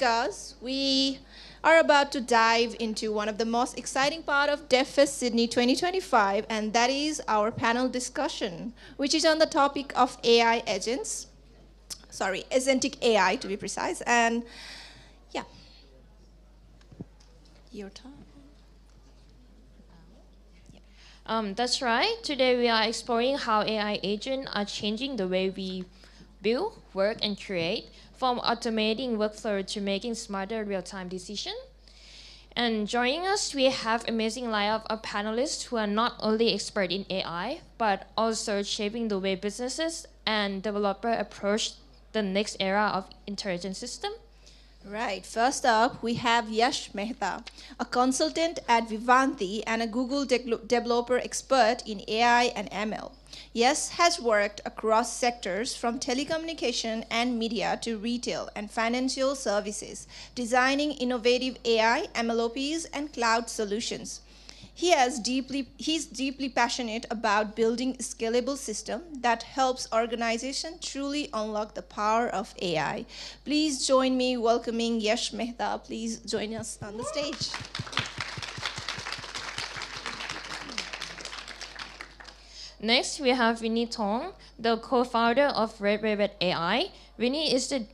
Guys, we are about to dive into one of the most exciting part of DevFest Sydney 2025, and that is our panel discussion, which is on the topic of AI agents. Sorry, agentic AI to be precise. And yeah, your turn. That's right. Today we are exploring how AI agents are changing the way we build, work, and create, from automating workflow to making smarter real-time decisions. And joining us, we have amazing lineup of panelists who are not only expert in AI, but also shaping the way businesses and developers approach the next era of intelligent system. Right. First up, we have Yash Mehta, a consultant at Vivanti and a Google developer expert in AI and ML. Yash has worked across sectors from telecommunication and media to retail and financial services, designing innovative AI, MLOps, and cloud solutions. He's deeply passionate about building a scalable system that helps organizations truly unlock the power of AI. Please join me welcoming Yash Mehta. Please join us on the stage. Next, we have Winnie Tong, the co-founder of Red Rabbit AI. Winnie is the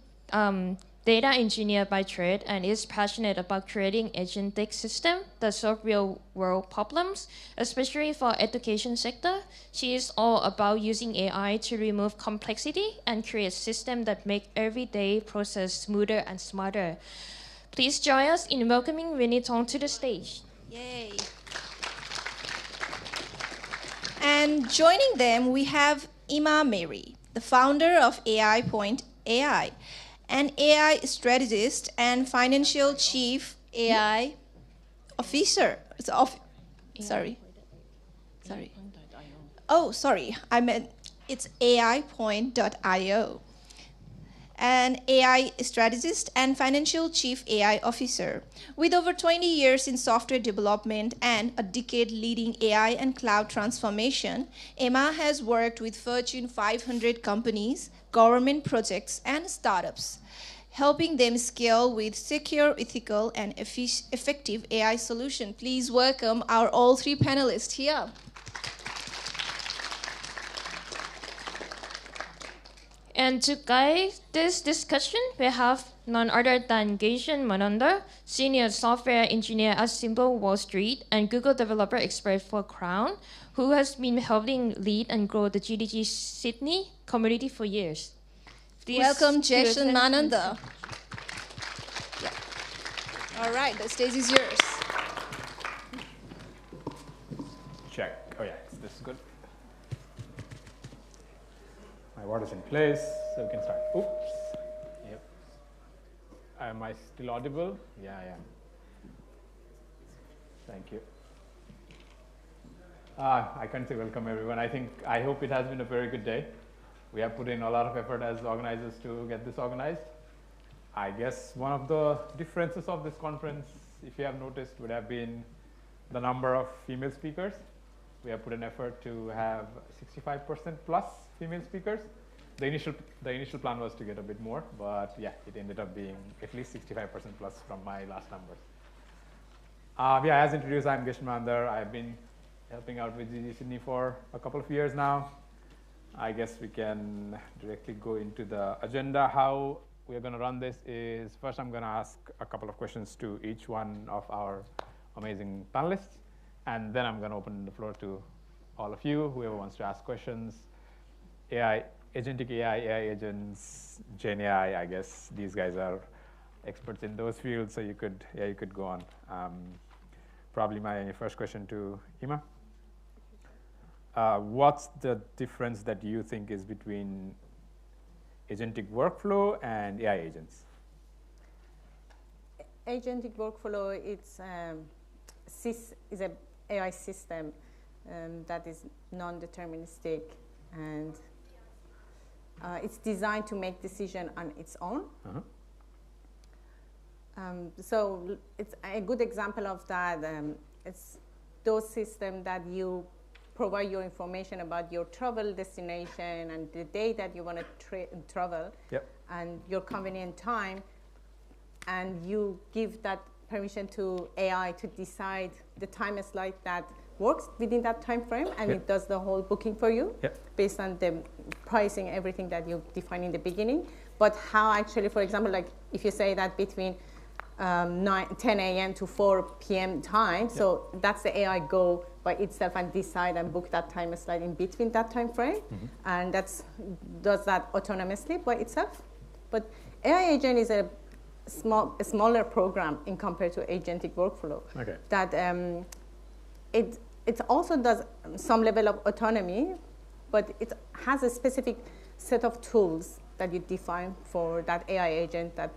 data engineer by trade and is passionate about creating agentic systems that solve real-world problems, especially for education sector. She is all about using AI to remove complexity and create systems that make everyday process smoother and smarter. Please join us in welcoming Winnie Tong to the stage. Yay. And joining them, we have Ima Mary, the founder of AI an AI strategist and financial chief AI officer. Sorry. Oh, sorry. I meant it's AI.io. An AI strategist and financial chief AI officer. With over 20 years in software development and a decade leading AI and cloud transformation, Emma has worked with Fortune 500 companies, government projects, and startups, helping them scale with secure, ethical, and effective AI solution. Please welcome our all three panelists here. And to guide this discussion, we have none other than Gaishan Mananda, senior software engineer at Simple Wall Street and Google developer expert for Crown, who has been helping lead and grow the GDG Sydney community for years. Welcome, Jason Mananda. Yeah. All right, the stage is yours. Check. Oh yeah, this is good. My water's in place, so we can start. Oops. Yep. Am I still audible? Yeah, I am. Thank you. I can't say welcome everyone. I hope it has been a very good day. We have put in a lot of effort as organizers to get this organized. I guess one of the differences of this conference, if you have noticed, would have been the number of female speakers. We have put an effort to have 65% plus female speakers. The initial plan was to get a bit more, but yeah, it ended up being at least 65% plus from my last numbers. Yeah, as introduced, I'm Yash Mehta. I've been helping out with GG Sydney for a couple of years now. I guess we can directly go into the agenda. How we're going to run this is, first I'm going to ask a couple of questions to each one of our amazing panelists, and then I'm going to open the floor to all of you, whoever wants to ask questions. Agentic AI agents, Gen AI, I guess these guys are experts in those fields, so you could go on. Probably my first question to Ima. What's the difference that you think is between agentic workflow and AI agents? Agentic workflow is an AI system that is non-deterministic, and it's designed to make decisions on its own. Uh-huh. So it's a good example of that. It's those systems that you provide your information about your travel destination and the day that you want to travel, yep, and your convenient time, and you give that permission to AI to decide the time slot that works within that time frame, and it does the whole booking for you based on the pricing, everything that you define in the beginning. But how actually, for example, like if you say that between 10 a.m. to 4 p.m. time, so that's the AI go by itself and decide and book that time slot in between that time frame, and does that autonomously by itself. But AI agent is a smaller program in compared to agentic workflow. Okay. That it also does some level of autonomy, but it has a specific set of tools that you define for that AI agent that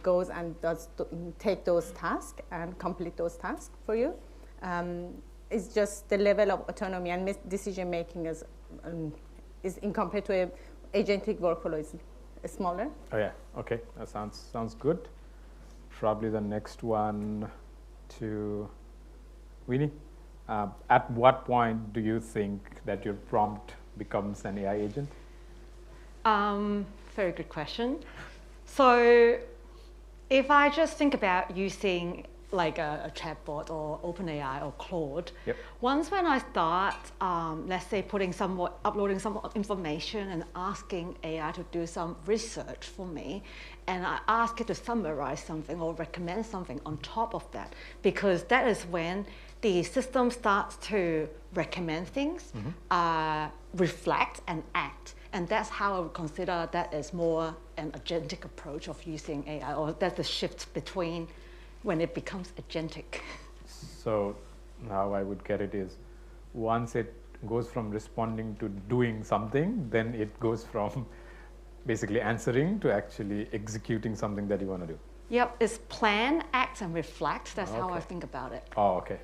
goes and does take those tasks and complete those tasks for you. It's just the level of autonomy and decision making is in compared to a agentic workflow is smaller. Oh yeah, okay, that sounds good. Probably the next one to Winnie. At what point do you think that your prompt becomes an AI agent? Very good question. So if I just think about using like a chatbot or OpenAI or Claude, once when I start, let's say uploading some information and asking AI to do some research for me, and I ask it to summarize something or recommend something on top of that, because that is when the system starts to recommend things, reflect and act. And that's how I would consider that as more an agentic approach of using AI, or that's the shift between when it becomes agentic. So how I would get it is, once it goes from responding to doing something, then it goes from basically answering to actually executing something that you want to do. Yep, it's plan, act, and reflect. That's how I think about it. Oh, okay.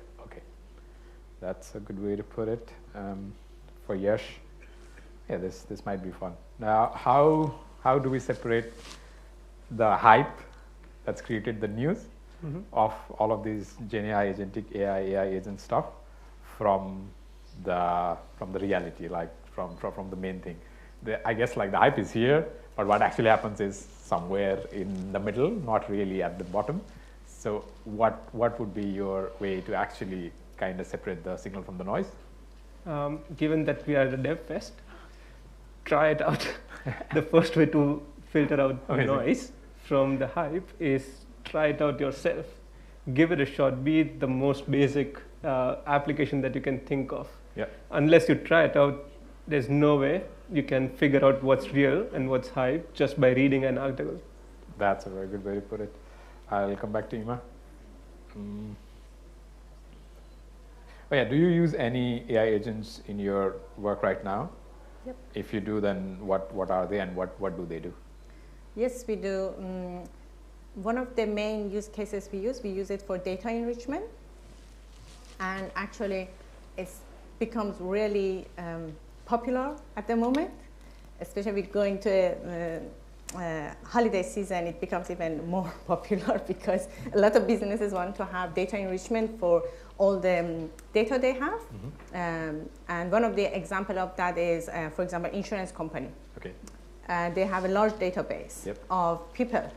That's a good way to put it. For Yash, yeah, this might be fun. Now, how do we separate the hype that's created the news of all of these GenAI, agentic AI agent stuff from the reality, like from the main thing? I guess like the hype is here, but what actually happens is somewhere in the middle, not really at the bottom. So what would be your way to actually kind of separate the signal from the noise? Given that we are at a dev fest, try it out. The first way to filter out noise from the hype is try it out yourself. Give it a shot. Be it the most basic application that you can think of. Unless you try it out, there's no way you can figure out what's real and what's hype just by reading an article. That's a very good way to put it. I'll come back to Ima. Oh yeah, do you use any AI agents in your work right now? Yep. If you do, then what are they and what do they do? Yes, we do. One of the main use cases we use it for data enrichment. And actually, it's becomes really popular at the moment, especially going to holiday season. It becomes even more popular because a lot of businesses want to have data enrichment for all the data they have. And one of the example of that is, for example, insurance company. Okay. They have a large database of people.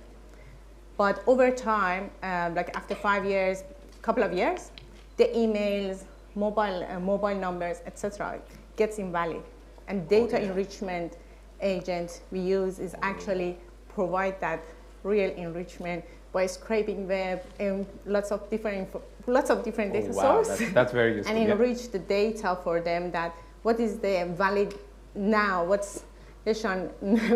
But over time, like after 5 years, couple of years, the emails, mobile numbers, etc., gets invalid. And data enrichment agent we use is actually provide that real enrichment by scraping web and lots of different data sources. That's very useful. And enrich the data for them. That what is the valid now? What's the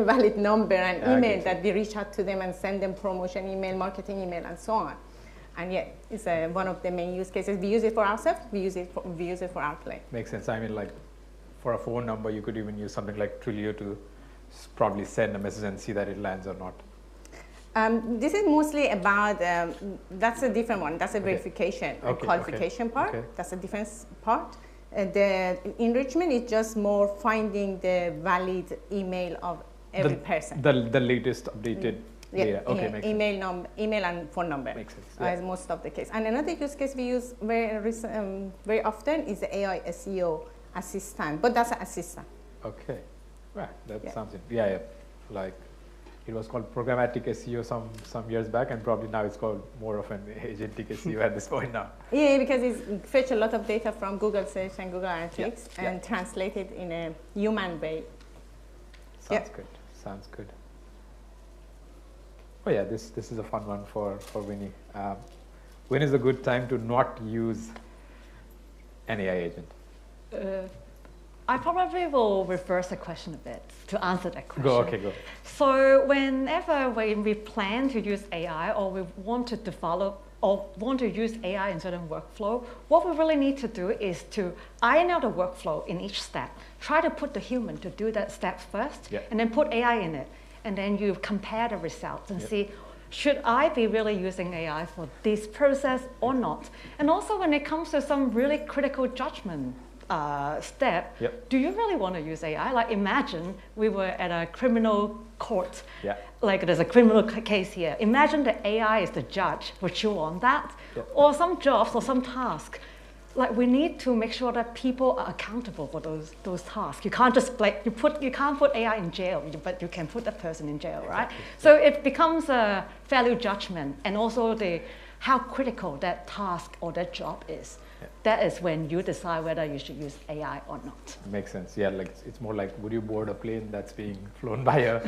valid number and email that we reach out to them and send them promotion email, marketing email, and so on. And yeah, it's one of the main use cases. We use it for ourselves. We use it for our client. Makes sense. I mean, like for a phone number, you could even use something like Twilio to probably send a message and see that it lands or not. This is mostly about, that's a different one. That's a verification and qualification part. That's a different part. The enrichment is just more finding the valid email of every person. The latest updated data. Makes sense. Email and phone number. Makes sense. Is most of the case. And another use case we use very often is the AI SEO assistant, but that's an assistant. Okay. Right. That sounds it. Like it was called programmatic SEO some years back, and probably now it's called more of an agentic SEO at this point now. Yeah, because it fetch a lot of data from Google Search and Google Analytics and translate it in a human way. Sounds good. Sounds good. Oh yeah, this is a fun one for Winnie. When is a good time to not use an AI agent? I probably will reverse the question a bit to answer that question. Go. So whenever we plan to use AI or we want to develop or want to use AI in certain workflow, what we really need to do is to iron out the workflow in each step. Try to put the human to do that step first, and then put AI in it. And then you compare the results and see, should I be really using AI for this process or not? And also when it comes to some really critical judgment step, do you really want to use AI? Like imagine we were at a criminal court, like there's a criminal case here. Imagine the AI is the judge. Would you want that? Or some jobs or some task. Like we need to make sure that people are accountable for those tasks. You can't just like you can't put AI in jail, but you can put that person in jail, right? So it becomes a value judgment, and also how critical that task or that job is. That is when you decide whether you should use AI or not. Makes sense. Yeah, like it's more like, would you board a plane that's being flown by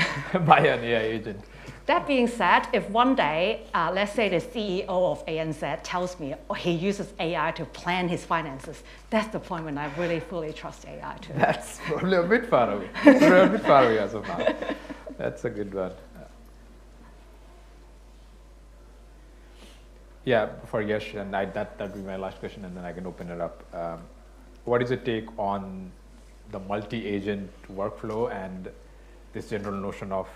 by an AI agent? That being said, if one day, let's say the CEO of ANZ tells me he uses AI to plan his finances, that's the point when I really fully trust AI too. That's probably a bit far away. We're a bit far away as of now. That's a good one. Yeah, for Yash, and that would be my last question, and then I can open it up. What is your take on the multi-agent workflow and this general notion of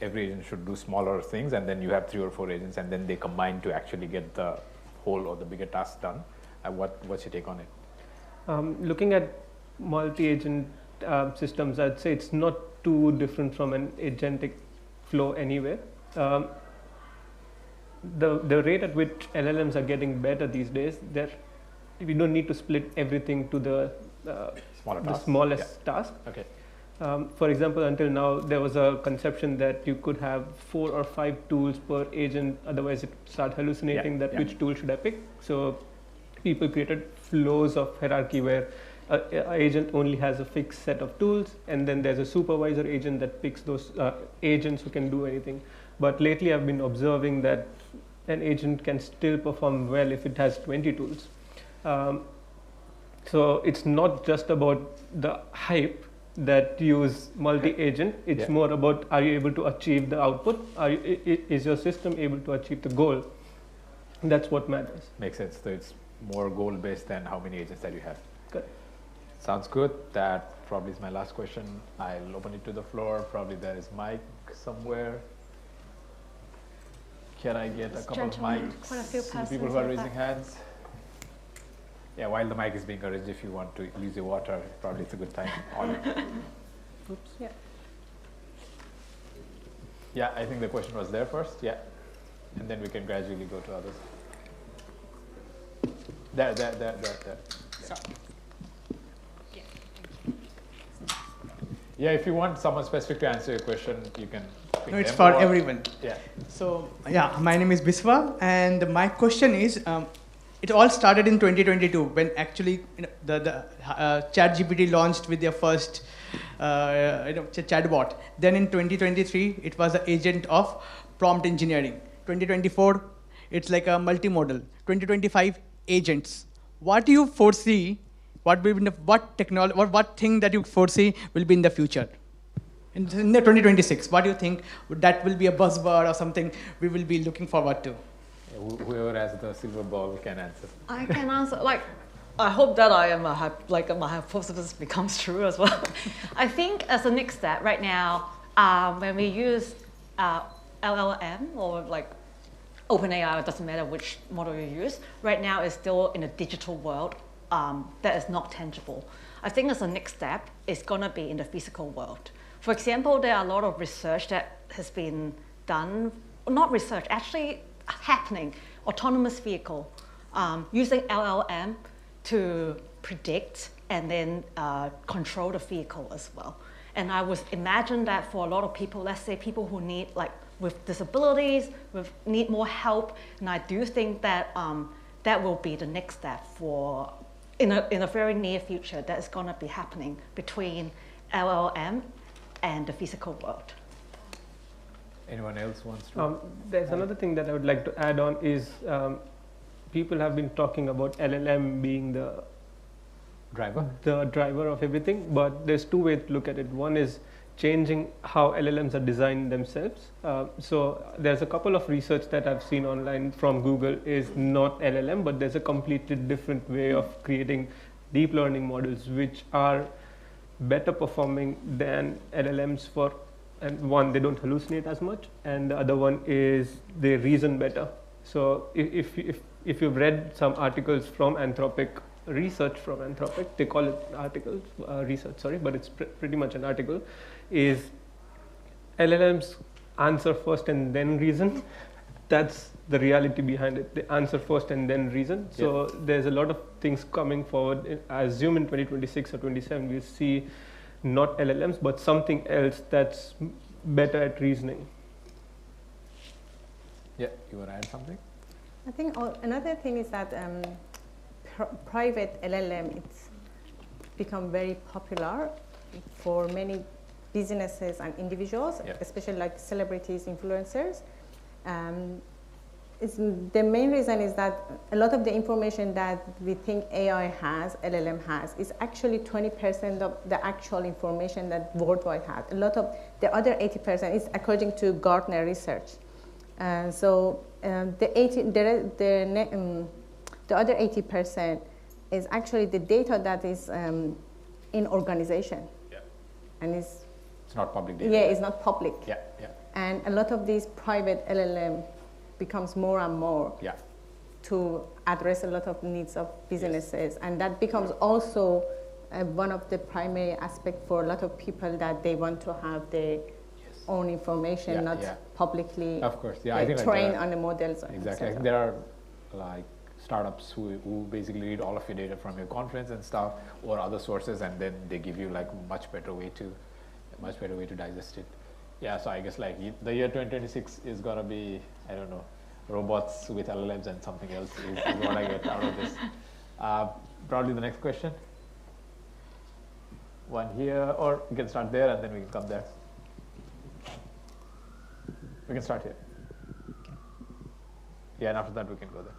every agent should do smaller things, and then you have 3 or 4 agents, and then they combine to actually get the whole or the bigger task done? What's your take on it? Looking at multi-agent systems, I'd say it's not too different from an agentic flow anyway. The rate at which LLMs are getting better these days, we don't need to split everything to the smallest task. Okay. For example, until now, there was a conception that you could have 4 or 5 tools per agent, otherwise it start hallucinating which tool should I pick. So people created flows of hierarchy where an agent only has a fixed set of tools, and then there's a supervisor agent that picks those agents who can do anything. But lately I've been observing that an agent can still perform well if it has 20 tools. So it's not just about the hype that use multi-agent, it's more about, are you able to achieve the output? Is your system able to achieve the goal? That's what matters. Makes sense. So it's more goal-based than how many agents that you have. Good. Sounds good. That probably is my last question. I'll open it to the floor. Probably there is mic somewhere. Can I get a couple of mics? Quite a few persons people who are raising hands. Yeah, while the mic is being arranged, if you want to use your water, probably it's a good time. Oops. Yeah. Yeah, I think the question was there first. Yeah, and then we can gradually go to others. There. Yeah. Yeah, if you want someone specific to answer your question, you can. No, it's for everyone. Yeah. So, yeah, my name is Biswa, and my question is, it all started in 2022 when actually the ChatGPT launched with their first chatbot. Then in 2023, it was the agent of prompt engineering. 2024, it's like a multimodal. 2025, agents. What do you foresee? What will be what technology? What thing that you foresee will be in the future? In the 2026, what do you think that will be a buzzword or something we will be looking forward to? Whoever has the silver ball can answer. I can answer. I hope that my hypothesis becomes true as well. I think as a next step right now, when we use LLM or OpenAI, it doesn't matter which model you use. Right now, it's still in a digital world that is not tangible. I think as a next step, it's gonna be in the physical world. For example, there are a lot of research that has been done, not research, actually happening, autonomous vehicle, using LLM to predict and then control the vehicle as well. And I was imagine that for a lot of people, let's say people who need like with disabilities, need more help, and I do think that that will be the next step for in a very near future that is going to be happening between LLM and the physical world. Anyone else wants to? There's another thing that I would like to add on is people have been talking about LLM being the driver of everything, but there's two ways to look at it. One is changing how LLMs are designed themselves. So there's a couple of research that I've seen online from Google is not LLM, but there's a completely different way of creating deep learning models which are better performing than LLMs for, and one, they don't hallucinate as much, and the other one is they reason better. So if you've read some articles from Anthropic, research from Anthropic, they call it articles, research, sorry, but it's pretty much an article, is LLMs answer first and then reason. That's the reality behind it. They answer first and then reason. So there's a lot of things coming forward. I assume in 2026 or 27, we'll see not LLMs, but something else that's better at reasoning. Yeah, you want to add something? I think another thing is that private LLM, it's become very popular for many businesses and individuals, especially like celebrities, influencers. The main reason is that a lot of the information that we think AI has, LLM has, is actually 20% of the actual information that worldwide has. A lot of the other 80% is according to Gartner research. So the other 80% is actually the data that is in organization. And it's not public data. Yeah, it's not public. Yeah. And a lot of these private LLM becomes more and more to address a lot of needs of businesses. And that becomes also one of the primary aspects for a lot of people, that they want to have their own information, not publicly of course. I think trained on the models. Exactly. I think there are like startups who basically read all of your data from your conference and stuff or other sources, and then they give you like much better way to digest it. Yeah, so I guess like the year 2026 is gonna be, I don't know, robots with LLMs and something else is what I get out of this. Probably the next question. One here, or we can start there and then we can come there. We can start here. Yeah, and after that we can go there.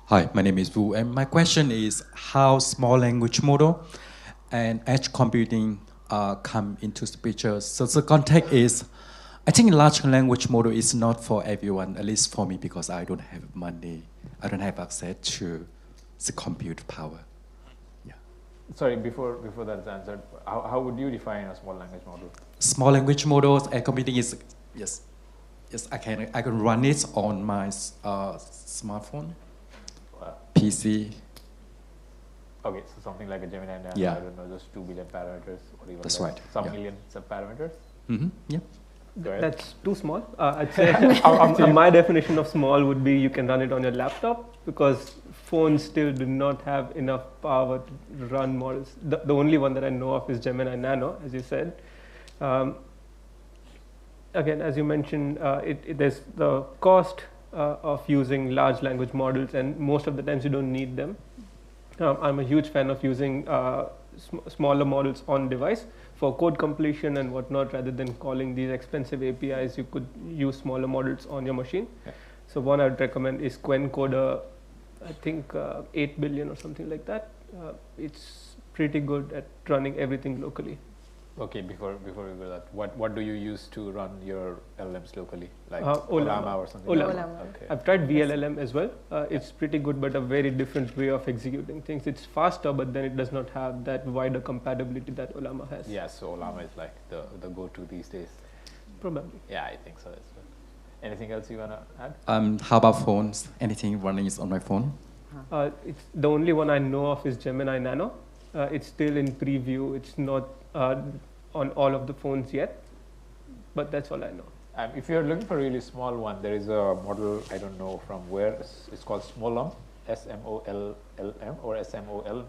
Hi, my name is Vu, and my question is how small language model and edge computing come into the picture. So the context is, I think large language model is not for everyone, at least for me, because I don't have money. I don't have access to the compute power. Yeah. Sorry, before that is answered, how would you define a small language model? Small language models and computing is, yes, I can run it on my smartphone, PC. Okay, so something like a Gemini Nano, I don't know, just 2 billion parameters, or even that's right. Some millions of parameters. Yeah. That's too small. I'd say my definition of small would be you can run it on your laptop, because phones still do not have enough power to run models. The only one that I know of is Gemini Nano, as you said. Again, as you mentioned, there's the cost of using large language models, and most of the times you don't need them. I'm a huge fan of using smaller models on device for code completion and whatnot. Rather than calling these expensive APIs, you could use smaller models on your machine. So one I would recommend is Quencoder, I think 8 billion or something like that. It's pretty good at running everything locally. Okay, before we go that, what do you use to run your LLMs locally, like Ollama or something? Ollama. Okay. I've tried VLLM as well. It's pretty good, but a very different way of executing things. It's faster, but then it does not have that wider compatibility that Ollama has. Yeah, so Ollama is like the go-to these days. Probably. Yeah, I think so as well. Anything else you wanna add? How about phones? Anything running is on my phone? It's the only one I know of is Gemini Nano. It's still in preview. It's not on all of the phones yet, but that's all I know. If you're looking for a really small one, there is a model, I don't know from where, it's called Smolum, SMOLLM or SMOL,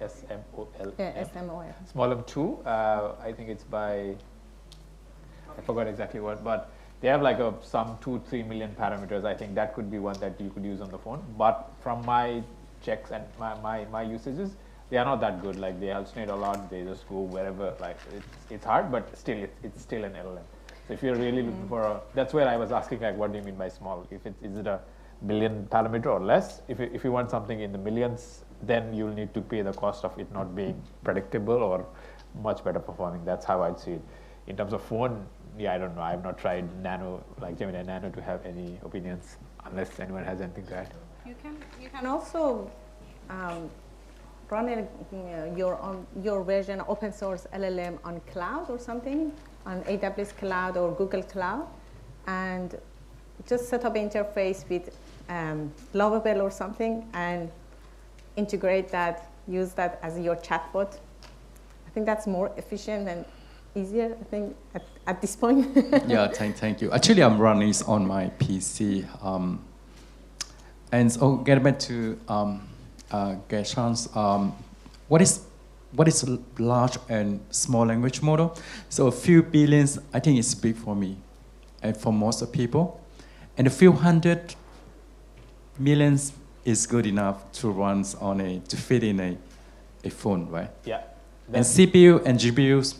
SMOLM. Yeah, SMOL. Smolm 2, I think it's by, I forgot exactly what, but they have like some 2-3 million parameters. I think that could be one that you could use on the phone. But from my checks and my usages, they are not that good. Like they hallucinate a lot. They just go wherever. Like it's hard, but still it's still an LLM. So if you're really looking for that's where I was asking, like, what do you mean by small? If is it a billion parameter or less? If you want something in the millions, then you'll need to pay the cost of it not being predictable or much better performing. That's how I'd see it. In terms of phone, yeah, I don't know. I've not tried Nano, like Gemini Nano, to have any opinions, unless anyone has anything to add. You can also run your version open source LLM on cloud or something, on AWS cloud or Google cloud, and just set up interface with Lovable or something and integrate that, use that as your chatbot. I think that's more efficient and easier, I think, at this point. Yeah, thank you. Actually, I'm running this on my PC. And so get back to Geshan's, what is a large and small language model? So a few billions, I think it's big for me and for most people. And a few hundred millions is good enough to run on to fit in a phone, right? Yeah. And CPU and GPUs.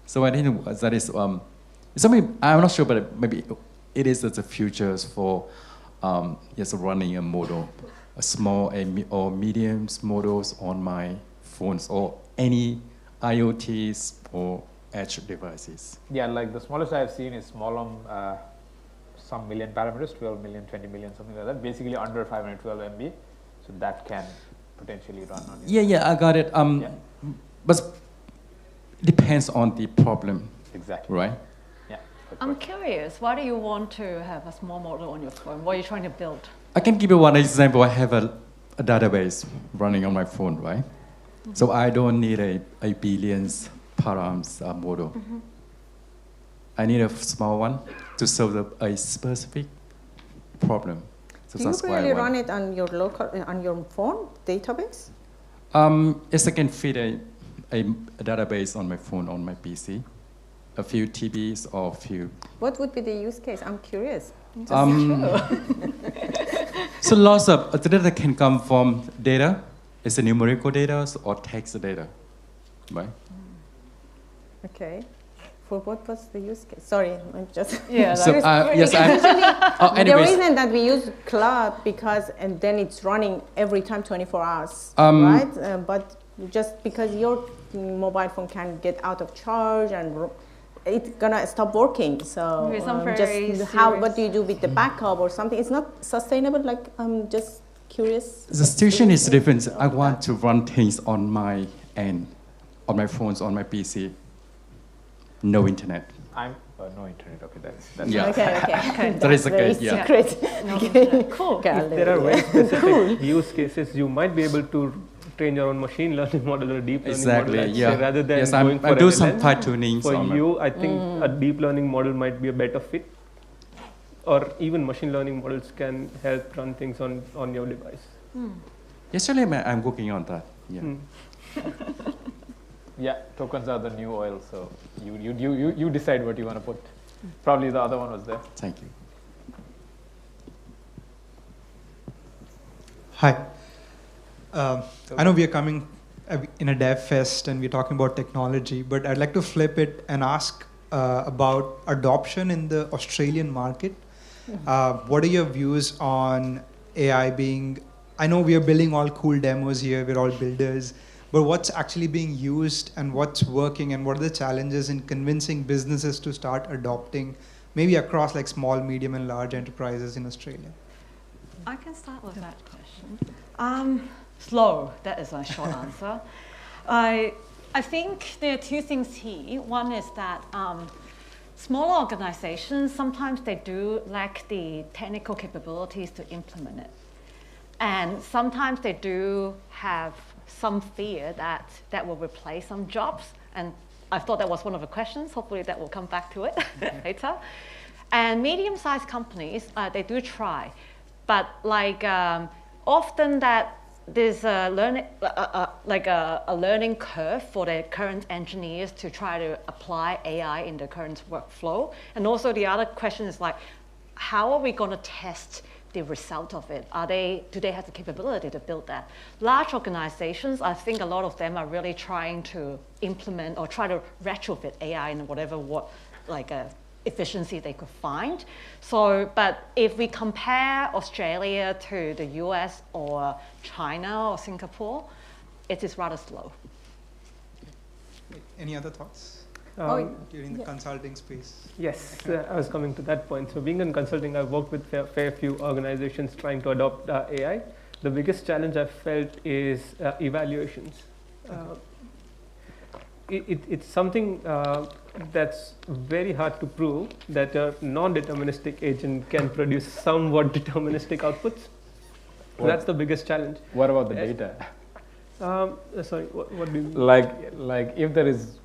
So I think that is something I'm not sure, but maybe it is the futures for running a model, a small or medium models on my phones or any IoTs or edge devices. Yeah, like the smallest I've seen is Smolm, some million parameters, 12 million, 20 million, something like that. Basically under 512 MB, so that can potentially run on it. Yeah, I got it. But it depends on the problem. Exactly. Right? Yeah. I'm curious, why do you want to have a small model on your phone? What are you trying to build? I can give you one example. I have a database running on my phone, right? Mm-hmm. So I don't need a billions params model. Mm-hmm. I need a small one to solve a specific problem. So do you really run it on your phone database? Yes, I can fit a database on my phone, on my PC. A few TBs or a few. What would be the use case? I'm curious. So lots of data that can come from data. It's a numerical data or text data, right? Okay. For what was the use case? Sorry, I'm just... Yeah, so, yes, the reason that we use cloud and then it's running every time 24 hours, right? But just because your mobile phone can get out of charge and it's gonna stop working. So what do you do with the backup or something? It's not sustainable. Like, I'm just curious. The situation is different. I want to run things on my end, on my phones, on my PC. No internet. No internet. Okay, that's yeah. Okay. That is okay. Yeah. Secret. Okay. Cool. If there are very specific use cases, you might be able to train your own machine learning model or deep learning model. Yeah. Rather than going for I do some fine tuning. For you, I think a deep learning model might be a better fit. Or even machine learning models can help run things on your device. Yesterday, I'm working on that. Yeah. Yeah, tokens are the new oil, so you decide what you want to put. Probably the other one was there. Thank you. Hi. I know we are coming in a dev fest and we're talking about technology, but I'd like to flip it and ask about adoption in the Australian market. What are your views on AI being, I know we are building all cool demos here, we're all builders, but what's actually being used and what's working and what are the challenges in convincing businesses to start adopting, maybe across like small, medium and large enterprises in Australia? I can start with that question. Slow, that is my short answer. I think there are two things here. One is that small organizations, sometimes they do lack the technical capabilities to implement it. And sometimes they do have some fear that that will replace some jobs. And I thought that was one of the questions. Hopefully that will come back to it later. And medium-sized companies, they do try. But like often that there's a learning curve for the current engineers to try to apply AI in the current workflow. And also the other question is like, how are we going to test the result of it? Do they have the capability to build that? Large organizations, I think a lot of them are really trying to implement or try to retrofit AI in whatever efficiency they could find. So, but if we compare Australia to the US or China or Singapore, it is rather slow. Any other thoughts? You're in the consulting space. Yes, I was coming to that point. So being in consulting, I've worked with a fair few organizations trying to adopt AI. The biggest challenge I've felt is evaluations. It's something that's very hard to prove that a non-deterministic agent can produce somewhat deterministic outputs. That's the biggest challenge. What about the data? Sorry, what do you mean? Like if there is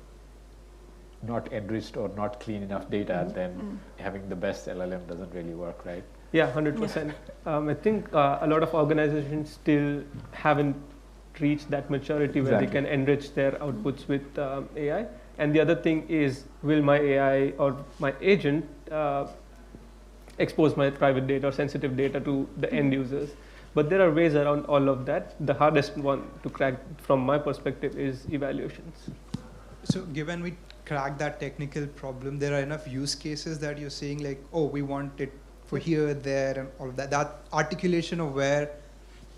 not enriched or not clean enough data, then having the best LLM doesn't really work, right? Yeah, 100%. I think a lot of organizations still haven't reached that maturity where they can enrich their outputs with AI. And the other thing is, will my AI or my agent expose my private data or sensitive data to the end users? But there are ways around all of that. The hardest one to crack from my perspective is evaluations. So given we crack that technical problem, there are enough use cases that you're saying like, oh, we want it for here, there, and all of that. That articulation of where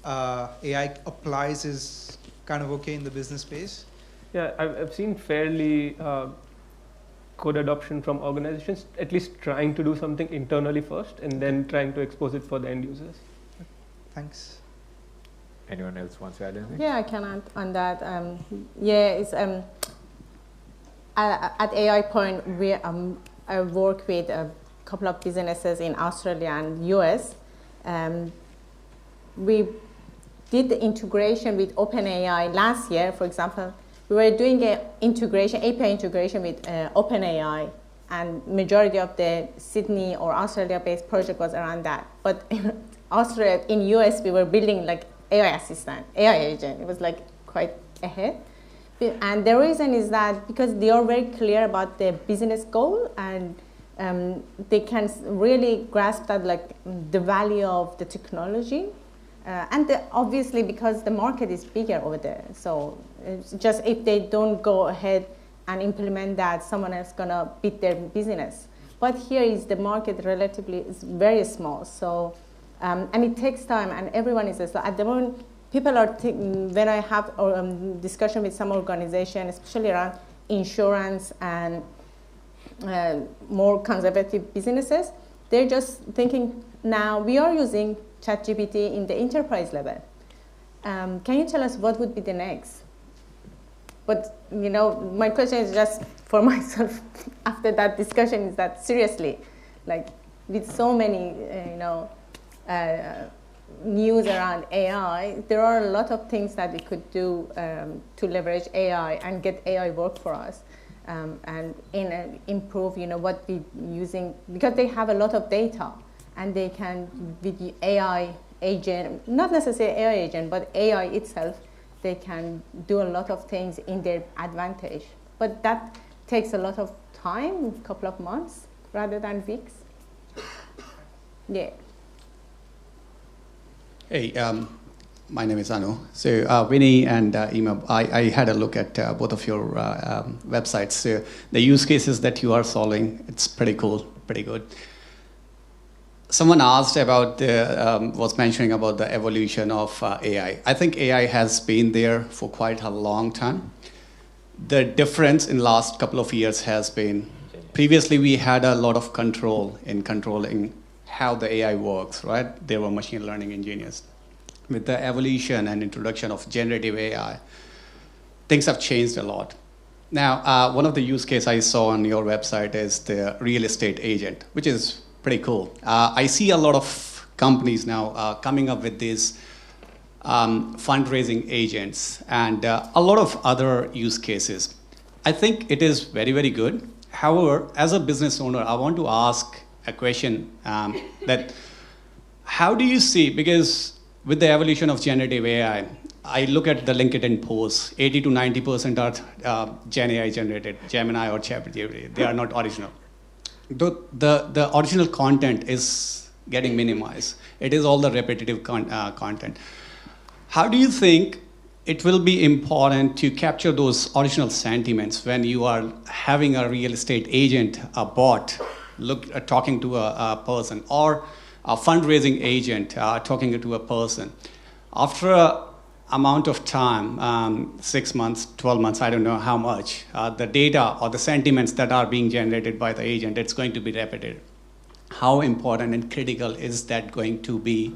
AI applies is kind of okay in the business space? Yeah, I've seen fairly code adoption from organizations, at least trying to do something internally first and then trying to expose it for the end users. Thanks. Anyone else wants to add anything? Yeah, I can add on that. It's at AI Point, I work with a couple of businesses in Australia and US. We did the integration with OpenAI last year, for example. We were doing an API integration with OpenAI, and majority of the Sydney or Australia-based project was around that. But in Australia, in US, we were building like AI assistant, AI agent. It was like quite ahead. And the reason is that because they are very clear about their business goal, and they can really grasp that like the value of the technology. And obviously because the market is bigger over there. So it's just if they don't go ahead and implement that, someone else gonna beat their business. But here is the market relatively is very small. So, and it takes time, and everyone is, so at the moment, people are, when I have discussion with some organization, especially around insurance and more conservative businesses, they're just thinking, now we are using ChatGPT in the enterprise level. Can you tell us what would be the next? But you know, my question is just for myself after that discussion is that seriously, like with so many news around AI, there are a lot of things that we could do to leverage AI and get AI work for us, and improve what we using, because they have a lot of data. And they can, with the AI agent, not necessarily AI agent, but AI itself, they can do a lot of things in their advantage. But that takes a lot of time, a couple of months, rather than weeks. Yeah. Hey, my name is Anu. So Winnie and Ima, I had a look at both of your websites. So the use cases that you are solving, it's pretty cool, pretty good. Someone asked about was mentioning about the evolution of AI. I think AI has been there for quite a long time. The difference in the last couple of years has been, previously we had a lot of control in controlling how the AI works, right? There were machine learning engineers. With the evolution and introduction of generative AI, things have changed a lot. Now, one of the use cases I saw on your website is the real estate agent, which is pretty cool. I see a lot of companies now coming up with these fundraising agents and a lot of other use cases. I think it is very, very good. However, as a business owner, I want to ask a question that how do you see, because with the evolution of generative AI, I look at the LinkedIn posts, 80 to 90% are Gen AI generated, Gemini or ChatGPT. They are not original. The original content is getting minimized. It is all the repetitive content. How do you think it will be important to capture those original sentiments when you are having a real estate agent, a bot, talking to a person, or a fundraising agent talking to a person? After a amount of time, 6 months, 12 months, I don't know how much, the data or the sentiments that are being generated by the agent, it's going to be repetitive. How important and critical is that going to be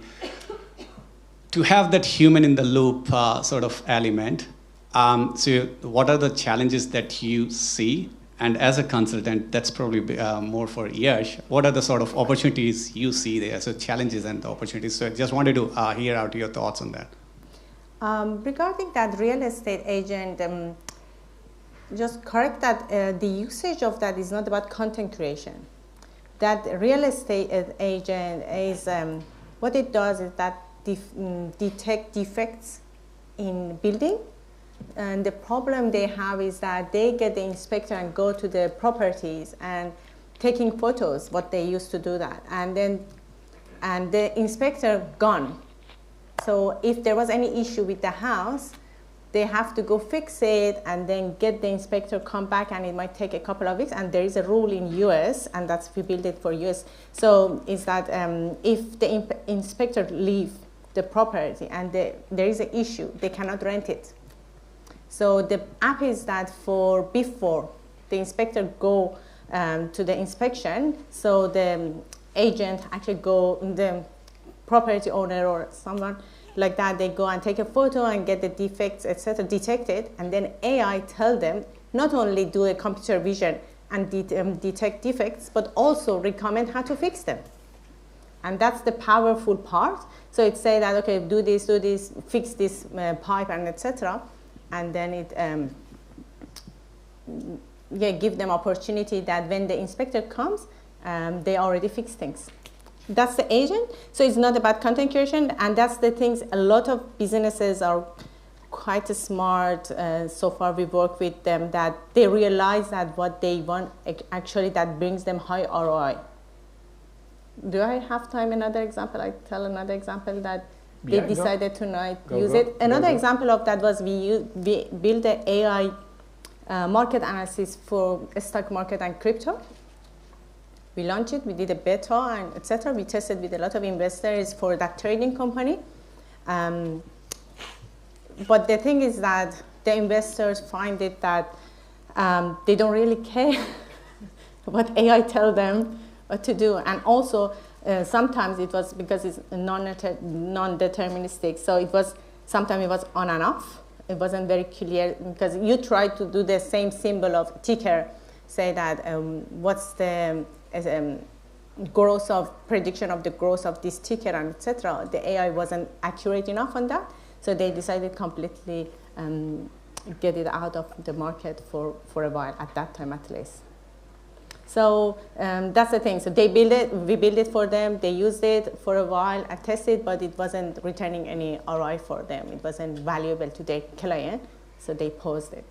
to have that human in the loop sort of element? So what are the challenges that you see? And as a consultant, that's probably more for Yash. What are the sort of opportunities you see there? So challenges and the opportunities. So I just wanted to hear out your thoughts on that. Regarding that real estate agent, just correct that the usage of that is not about content creation. That real estate agent is, what it does is that detect defects in building. And the problem they have is that they get the inspector and go to the properties and taking photos, what they used to do that. And the inspector gone. So if there was any issue with the house, they have to go fix it and then get the inspector come back, and it might take a couple of weeks. And there is a rule in US, and that's, we built it for US. So is that if the inspector leave the property and there is an issue, they cannot rent it. So the app is that for before the inspector go to the inspection, so the agent actually go, the property owner or someone like that, they go and take a photo and get the defects, etc., detected, and then AI tell them not only do a computer vision and detect defects, but also recommend how to fix them. And that's the powerful part. So it say that, okay, do this, fix this pipe, and etc. And then it give them opportunity that when the inspector comes, they already fix things. That's the agent. So it's not about content creation, and that's the things. A lot of businesses are quite smart. So far, we work with them that they realize that what they want actually that brings them high ROI. Do I have time? Another example? I tell another example that they decided tonight use it. Another example of that was we built an AI market analysis for stock market and crypto. We launched it, we did a beta, and etc. We tested with a lot of investors for that trading company. But the thing is that the investors find it that they don't really care what AI tell them what to do. And also, sometimes it was because it's non-deterministic. So it was, sometimes it was on and off. It wasn't very clear because you try to do the same symbol of ticker, say that what's the growth of prediction of the growth of this ticker and etc. The AI wasn't accurate enough on that, so they decided completely get it out of the market for a while, at that time at least. So that's the thing. So they build it, we built it for them. They used it for a while, I tested, but it wasn't returning any ROI for them. It wasn't valuable to their client, so they paused it.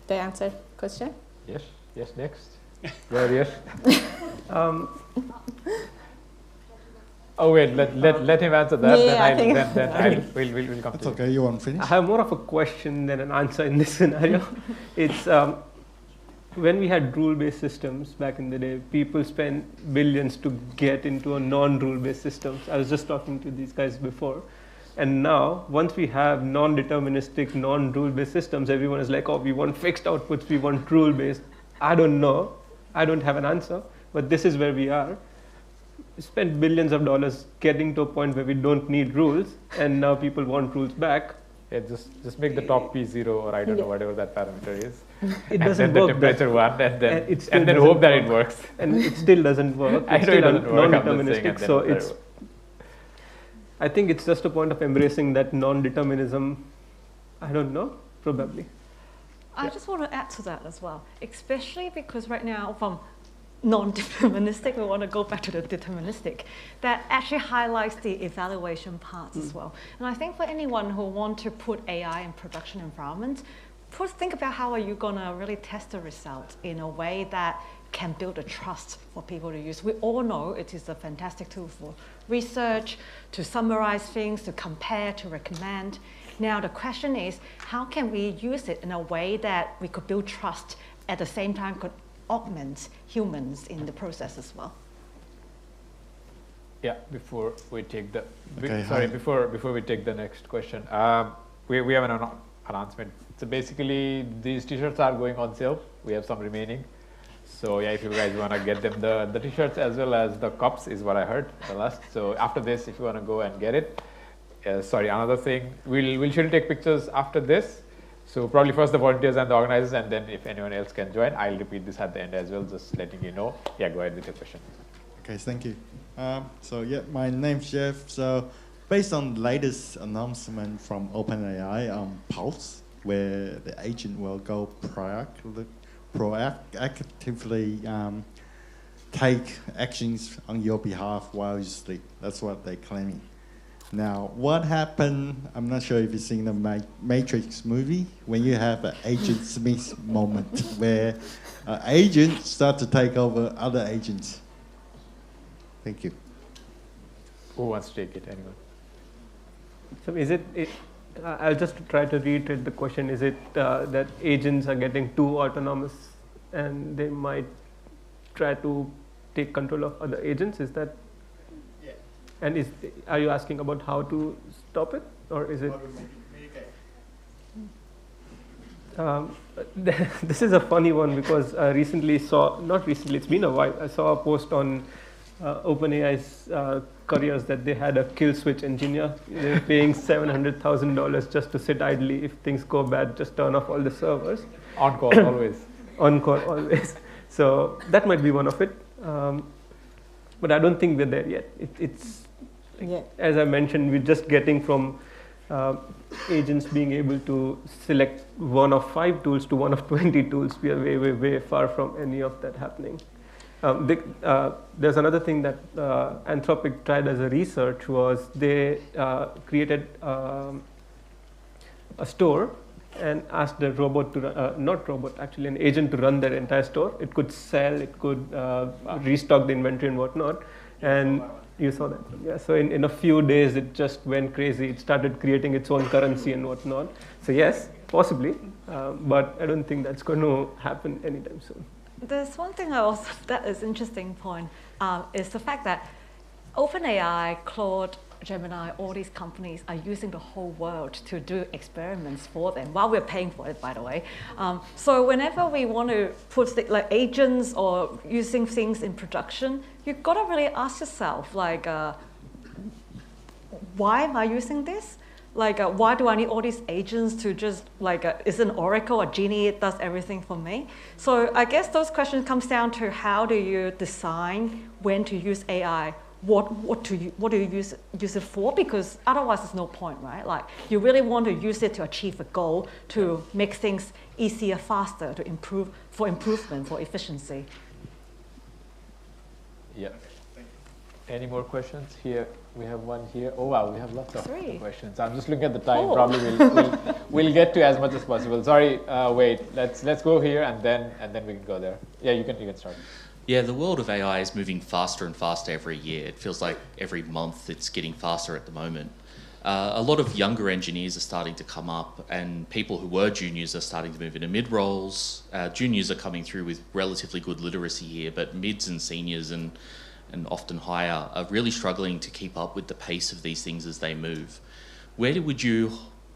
Did I answer the question? Yes. Yes. Next. Go ahead, Yash. Oh wait, let him answer that. Yeah, then we'll come That's to okay. You want to finish? I have more of a question than an answer in this scenario. It's when we had rule-based systems back in the day, people spent billions to get into a non-rule-based systems. I was just talking to these guys before. And now, once we have non-deterministic, non-rule-based systems, everyone is like, oh, we want fixed outputs, we want rule-based. I don't know. I don't have an answer. But this is where we are. We spent billions of dollars getting to a point where we don't need rules, and now people want rules back. Yeah, just make the top P 0, or I don't know, whatever that parameter is. It doesn't work. The temperature one, and then hope that it works. And it still doesn't work. I know it doesn't work. Non-deterministic. So it's. I think it's just a point of embracing that non-determinism. I don't know, probably. I just want to add to that as well, especially because right now, from non-deterministic, we want to go back to the deterministic, that actually highlights the evaluation parts as well. And I think for anyone who want to put AI in production environment, first think about how are you going to really test the result in a way that can build a trust for people to use. We all know it is a fantastic tool for research, to summarize things, to compare, to recommend. Now the question is, how can we use it in a way that we could build trust, at the same time could augment humans in the process as well? Yeah, before we take the Okay, before we take the next question, we have an announcement. So basically, these t-shirts are going on sale. We have some remaining. So yeah, if you guys want to get them, the t-shirts as well as the cups is what I heard the last. So after this, if you want to go and get it, another thing, we'll surely take pictures after this. So probably first the volunteers and the organizers, and then if anyone else can join, I'll repeat this at the end as well, just letting you know. Yeah, go ahead with your question. Okay, thank you. So yeah, my name's Jeff. So based on the latest announcement from OpenAI on Pulse, where the agent will go proactively take actions on your behalf while you sleep. That's what they're claiming. Now, what happened, I'm not sure if you've seen the Matrix movie, when you have an Agent Smith moment where agents start to take over other agents. Thank you. Who wants to take it? Anyone? So is it I'll just try to reiterate the question. Is it that agents are getting too autonomous and they might try to take control of other agents? Is that? Yeah. And are you asking about how to stop it, or is it? This is a funny one because I it's been a while, I saw a post on OpenAI's careers that they had a kill switch engineer. They're paying $700,000 just to sit idly. If things go bad, just turn off all the servers. On call always. On call always. So that might be one of it. But I don't think we're there yet. As I mentioned, we're just getting from agents being able to select one of 5 tools to one of 20 tools. We are way, way, way far from any of that happening. There's another thing that Anthropic tried as a research was they created a store and asked the robot to, an agent to run their entire store. It could sell, it could restock the inventory and whatnot. And you saw that. Yeah. So in a few days, it just went crazy. It started creating its own currency and whatnot. So yes, possibly, but I don't think that's going to happen anytime soon. There's one thing that is interesting point, is the fact that OpenAI, Claude, Gemini, all these companies are using the whole world to do experiments for them, while we're paying for it, by the way. So whenever we want to put like agents or using things in production, you've got to really ask yourself, like, why am I using this? Like, why do I need all these agents to just, like, is an oracle, a genie, it does everything for me? So I guess those questions comes down to how do you design when to use AI? What do you use it for? Because otherwise there's no point, right? Like, you really want to use it to achieve a goal, to make things easier, faster, to improve, for improvement, for efficiency. Yeah. Any more questions? Here, we have one here. Oh wow, we have lots of questions. I'm just looking at the time. Oh. Probably we'll get to as much as possible. Sorry, wait. Let's go here and then we can go there. Yeah, you can start. Yeah, the world of AI is moving faster and faster every year. It feels like every month it's getting faster at the moment. A lot of younger engineers are starting to come up, and people who were juniors are starting to move into mid roles. Juniors are coming through with relatively good literacy here, but mids and seniors and often higher are really struggling to keep up with the pace of these things as they move. Where would you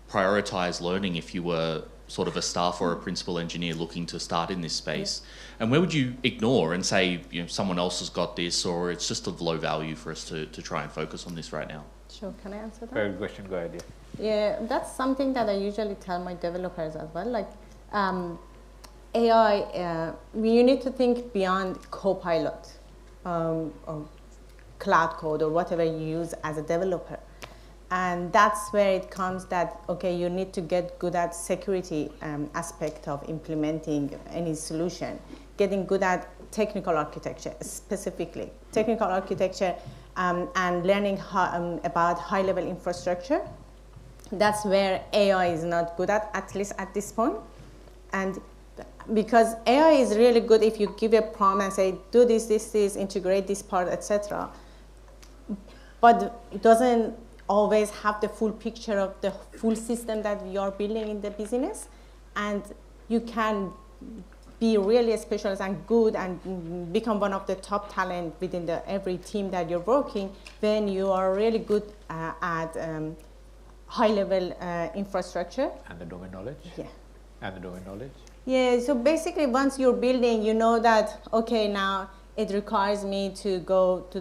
prioritize learning if you were sort of a staff or a principal engineer looking to start in this space? Yeah. And where would you ignore and say, someone else has got this, or it's just of low value for us to try and focus on this right now? Sure, can I answer that? Very good question, go ahead. Yeah, that's something that I usually tell my developers as well. Like, AI, you need to think beyond Copilot. Or cloud code or whatever you use as a developer. And that's where it comes that, okay, you need to get good at security aspect of implementing any solution, getting good at technical architecture, specifically. Technical architecture and learning about high-level infrastructure. That's where AI is not good at least at this point. And because AI is really good if you give a prompt and say, do this, integrate this part, etc. But it doesn't always have the full picture of the full system that you're building in the business. And you can be really a specialist and good and become one of the top talent within every team that you're working when you are really good at high-level infrastructure. And the domain knowledge? Yeah. And the domain knowledge? Yeah, so basically once you're building, you know that, okay, now it requires me to go to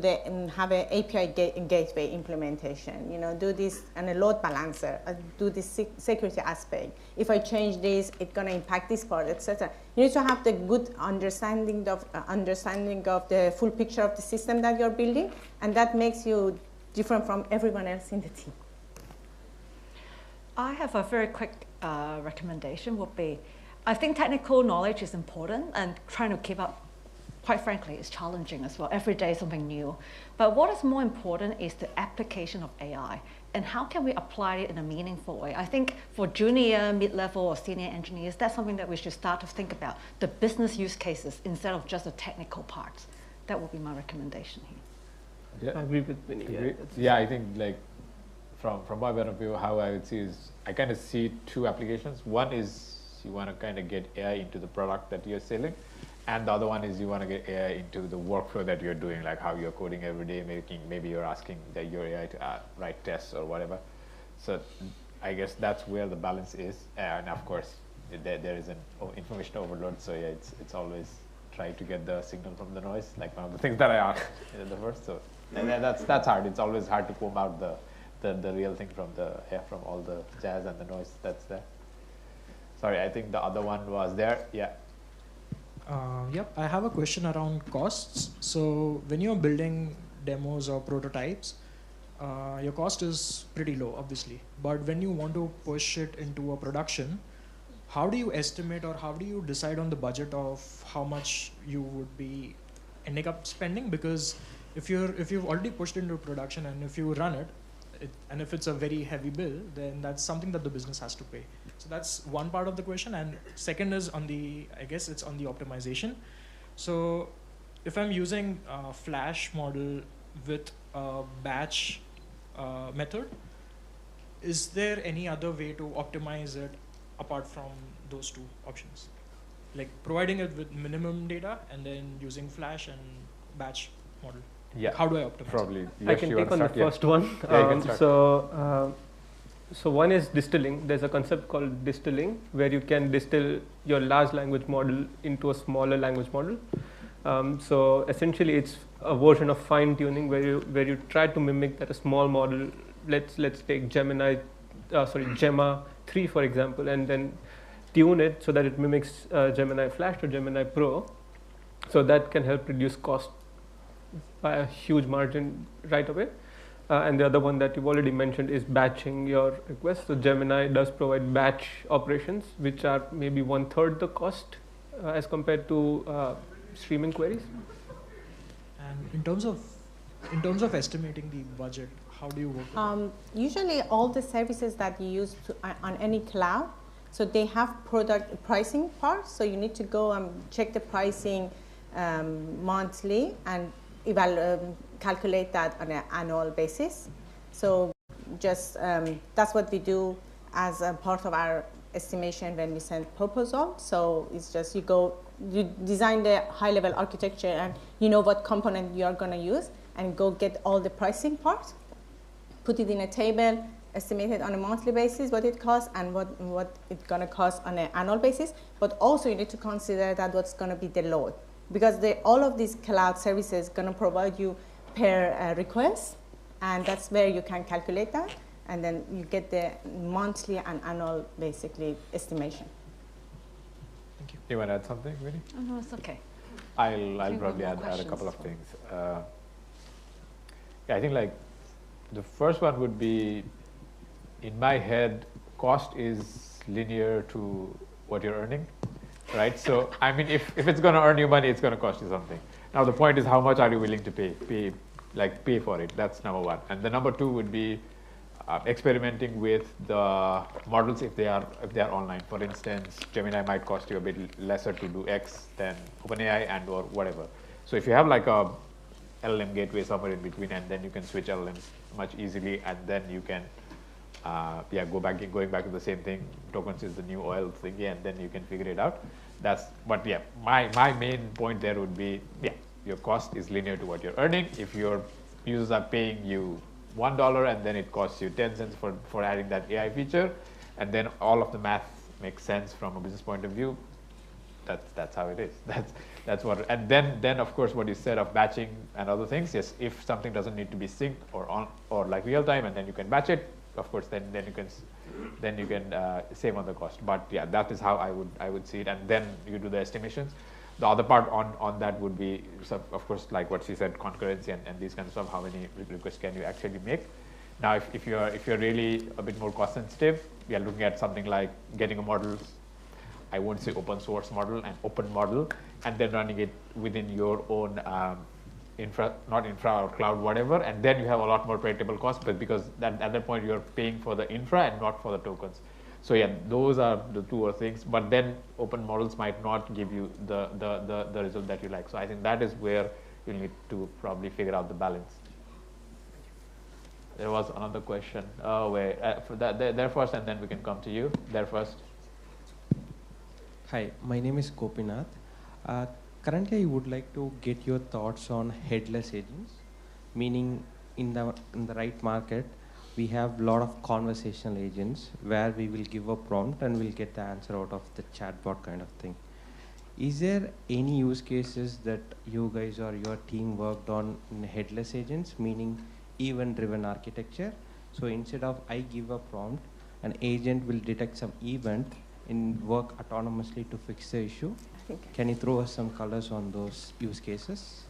have an API gateway implementation, do this and a load balancer, do this security aspect. If I change this, it's going to impact this part, etc. You need to have the good understanding of the full picture of the system that you're building, and that makes you different from everyone else in the team. I have a very quick recommendation would be, I think technical knowledge is important, and trying to keep up, quite frankly, is challenging as well. Every day something new. But what is more important is the application of AI, and how can we apply it in a meaningful way. I think for junior, mid-level, or senior engineers, that's something that we should start to think about, the business use cases instead of just the technical parts. That would be my recommendation here. Yeah, I agree with Winnie. Yeah, I think from my point of view, how I would see is, I kind of see two applications. One is you want to kind of get AI into the product that you're selling, and the other one is you want to get AI into the workflow that you're doing, like how you're coding every day, maybe you're asking your AI to write tests or whatever. So I guess that's where the balance is, and of course there is an information overload. So yeah, it's always trying to get the signal from the noise, like one of the things that I asked in the first. So and that's hard. It's always hard to comb out the real thing from all the jazz and the noise that's there. Sorry, I think the other one was there. Yeah. Yep, I have a question around costs. So when you're building demos or prototypes, your cost is pretty low, obviously. But when you want to push it into a production, how do you estimate or how do you decide on the budget of how much you would be ending up spending? Because if you've already pushed into production and if you run it, and if it's a very heavy bill, then that's something that the business has to pay. So that's one part of the question. And second is I guess it's on the optimization. So if I'm using a Flash model with a batch method, is there any other way to optimize it apart from those two options? Like providing it with minimum data and then using Flash and batch model. Yeah. How do I optimize? Probably. I can take on the first one. So one is distilling. There's a concept called distilling, where you can distill your large language model into a smaller language model. So essentially, it's a version of fine tuning where you try to mimic that a small model. Let's take Gemma 3 for example, and then tune it so that it mimics Gemini Flash or Gemini Pro. So that can help reduce cost by a huge margin right away. And the other one that you've already mentioned is batching your requests. So Gemini does provide batch operations, which are maybe 1/3 the cost as compared to streaming queries. And in terms of estimating the budget, how do you work with it? Usually all the services that you use on any cloud, so they have product pricing parts. So you need to go and check the pricing monthly and calculate that on an annual basis. So just that's what we do as a part of our estimation when we send proposal. So it's just you design the high-level architecture and you know what component you are going to use and go get all the pricing parts, put it in a table, estimate it on a monthly basis what it costs and what it's going to cost on an annual basis. But also you need to consider that what's going to be the load, because all of these cloud services are going to provide you per request, and that's where you can calculate that, and then you get the monthly and annual basically estimation. Thank you. You want to add something, Winnie? Oh, no, it's okay. I'll probably add a couple of things. I think like the first one would be, in my head, cost is linear to what you're earning. right? So, I mean, if it's going to earn you money, it's going to cost you something. Now, the point is, how much are you willing to pay for it? That's number one. And the number two would be experimenting with the models if they are online. For instance, Gemini might cost you a bit lesser to do X than OpenAI and or whatever. So if you have like a LLM gateway somewhere in between, and then you can switch LLMs much easily, and then you can going back to the same thing. Tokens is the new oil thingy, and then you can figure it out. But yeah, my main point there would be, your cost is linear to what you're earning. If your users are paying you $1 and then it costs you 10 cents for adding that AI feature, and then all of the math makes sense from a business point of view, that's how it is. That's what. And then of course what you said of batching and other things. Yes, if something doesn't need to be synced or like real time, and then you can batch it, of course then you can save on the cost. But yeah, that is how I would see it. And then you do the estimations. The other part on that would be, of course, like what she said, concurrency and these kinds of stuff. How many requests can you actually make? Now, if you're really a bit more cost sensitive, we are looking at something like getting a model. I won't say open source model, an open model, and then running it within your own infra or cloud, whatever. And then you have a lot more predictable costs, but because at that point you're paying for the infra and not for the tokens. So yeah, those are the two things. But then open models might not give you the result that you like. So I think that is where you need to probably figure out the balance. There was another question. Oh wait, for that there first, and then we can come to you. There first. Hi, my name is Gopinath. Currently, I would like to get your thoughts on headless agents, meaning in the right market, we have a lot of conversational agents where we will give a prompt and we'll get the answer out of the chatbot kind of thing. Is there any use cases that you guys or your team worked on in headless agents, meaning event-driven architecture? So instead of I give a prompt, an agent will detect some event and work autonomously to fix the issue. Can you throw us some colors on those use cases?